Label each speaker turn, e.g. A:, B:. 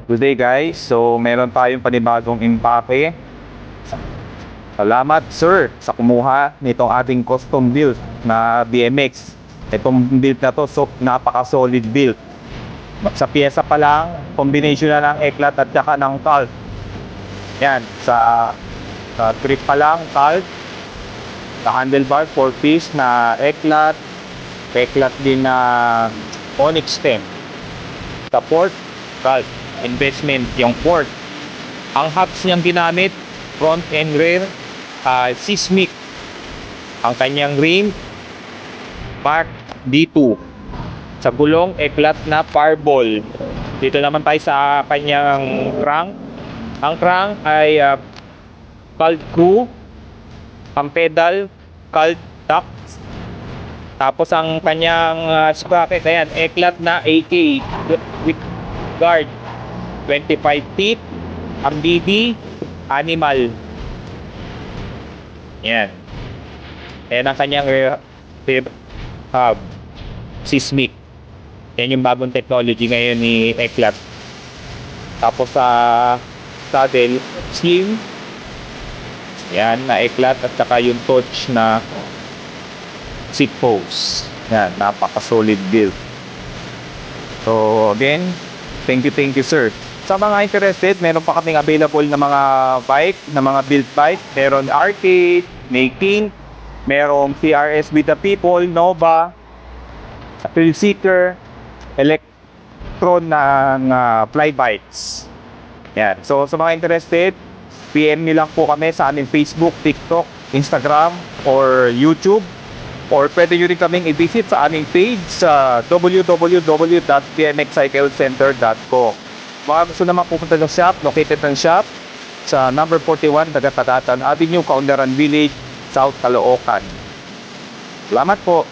A: Good day guys, so meron tayong panibagong impake. Salamat sir sa kumuha nitong ating custom build na BMX. Itong build na to, so napaka-solid build. Sa pyesa pa lang, combination na ng eklat at saka ng cult. Yan, sa grip pa lang, cult. Sa handlebar, 4-piece na eklat. Eklat din na onyx stem. Sa port, cult. Investment yung port. Ang hubs niyang ginamit, front and rear, seismic. Ang kanyang rim, Mark D2. Sa gulong, eklat na fireball. Dito naman tayo sa kanyang crank. Ang crank ay cult screw. Ang pedal, cult ducts. Tapos ang kanyang sprocket, ayan, eklat na AK with guard. 25 feet. Ang BB, animal. Yan. Ayan ang kanyang rear hub. Seismic. Yan yung bagong technology ngayon ni Eklat. Tapos sa saddle, slim. Yan, na Eklat at saka yung touch na seat post. Yan, napaka-solid build. So again, thank you sir. Sa mga interested, meron pa kaming available na mga bike, na mga build bike. Meron arcade, making, merong CRS with the people, Nova, thrill seeker, electron ng fly bikes. Yan. So sa mga interested, PM nyo lang po kami sa aming Facebook, TikTok, Instagram, or YouTube. Or pwede nyo rin kaming i-visit sa aming page sa www.bmxcyclecenter.com. Mga gusto naman pupunta ng shop, located ng shop sa number 41, Dagatagatan Avenue, Kaunlaran Village, South Caloocan. Salamat po.